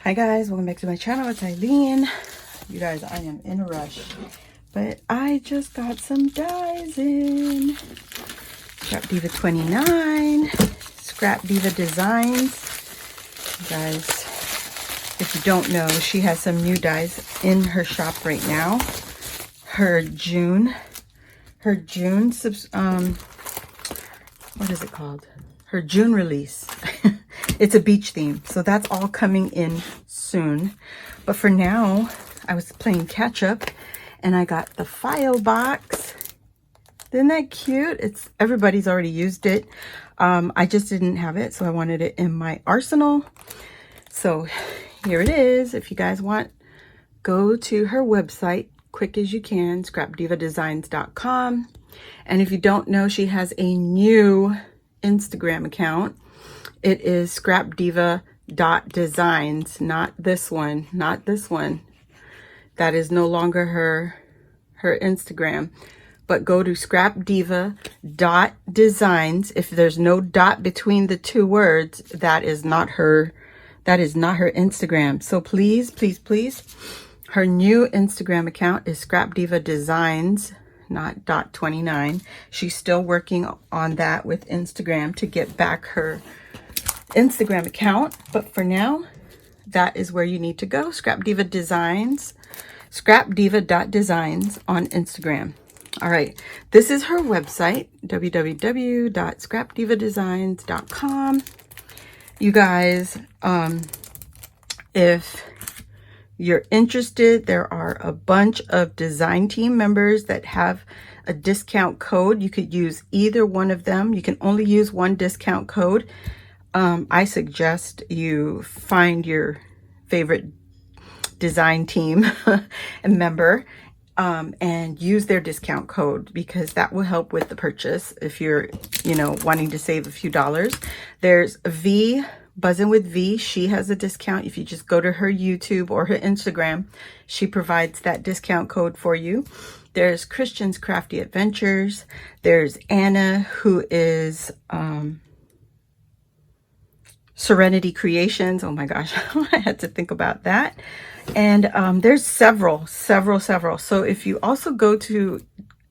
Hi guys, welcome back to my channel. It's Eileen. You guys, I am in a rush, but I just got some dies in. Scrap Diva 29, Scrap Diva Designs. You guys, if you don't know, she has some new dies in her shop right now. Her June, what is it called? Her June release. It's a beach theme, so that's all coming in soon. But for now, I was playing catch up and I got the file box. Isn't that cute? Everybody's already used it. I just didn't have it, so I wanted it in my arsenal. So here it is. If you guys want, go to her website quick as you can, scrapdivadesigns.com. And if you don't know, she has a new Instagram account. It is scrapdiva.designs, not this one, not this one. That is no longer her Instagram. But go to scrapdiva.designs. If there's no dot between the two words, that is not her Instagram. So please, please, please, her new Instagram account is scrapdivadesigns, not .29. She's still working on that with Instagram to get back her Instagram account, but for now, that is where you need to go. Scrapdiva Designs, scrapdiva.designs on Instagram. All right, this is her website, www.scrapdivadesigns.com. You guys, if you're interested, there are a bunch of design team members that have a discount code. You could use either one of them. You can only use one discount code. I suggest you find your favorite design team and member and use their discount code, because that will help with the purchase if you're, wanting to save a few dollars. There's V, Buzzing with V. She has a discount. If you just go to her YouTube or her Instagram, she provides that discount code for you. There's Christian's Crafty Adventures. There's Anna, who is Serenity Creations. Oh my gosh, I had to think about that. And there's several. So if you also go to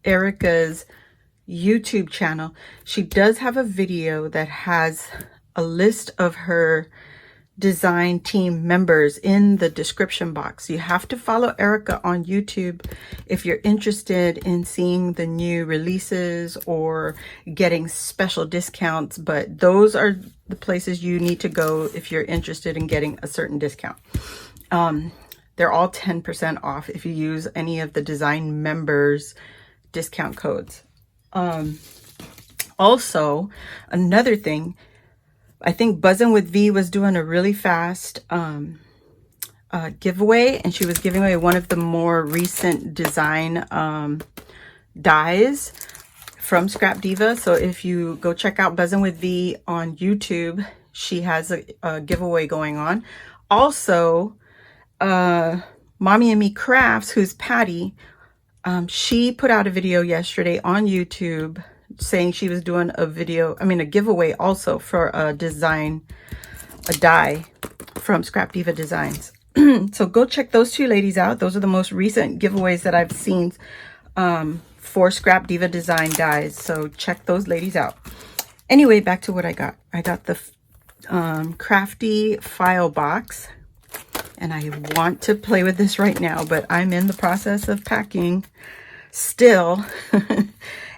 Erica's YouTube channel, she does have a video that has a list of her design team members in the description box. You have to follow Erica on YouTube if you're interested in seeing the new releases or getting special discounts, but those are the places you need to go if you're interested in getting a certain discount. They're all 10% off if you use any of the design members discount codes. Also, another thing, I think Buzzing with V was doing a really fast giveaway, and she was giving away one of the more recent design dies from Scrap Diva. So if you go check out Buzzing with V on YouTube, she has a giveaway going on. Also, Mommy and Me Crafts, who's Patty, she put out a video yesterday on YouTube saying she was doing a giveaway also for a die from Scrap Diva Designs. So go check those two ladies out. Those are the most recent giveaways that I've seen for Scrap Diva Design dies. So check those ladies out. Anyway, back to what I got. I got the crafty file box, and I want to play with this right now, but I'm in the process of packing still.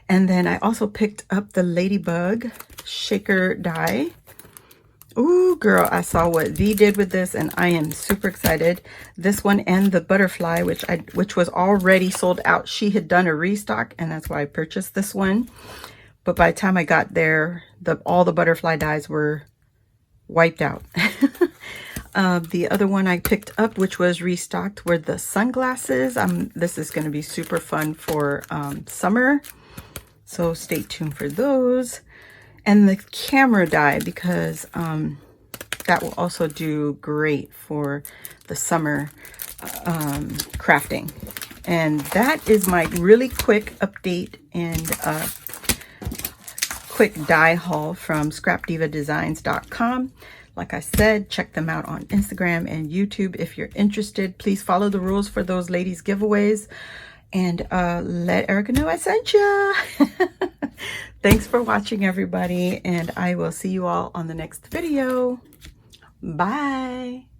And then I also picked up the Ladybug shaker die. Ooh, girl, I saw what V did with this, and I am super excited. This one and the butterfly, which was already sold out. She had done a restock, and that's why I purchased this one. But by the time I got there, all the butterfly dies were wiped out. The other one I picked up, which was restocked, were the sunglasses. This is going to be super fun for summer. So stay tuned for those. And the camera die, because that will also do great for the summer crafting. And that is my really quick update and quick die haul from scrapdivadesigns.com. Like I said, check them out on Instagram and YouTube if you're interested. Please follow the rules for those ladies giveaways, and let Erica know I sent ya. Thanks for watching, everybody, and I will see you all on the next video. Bye.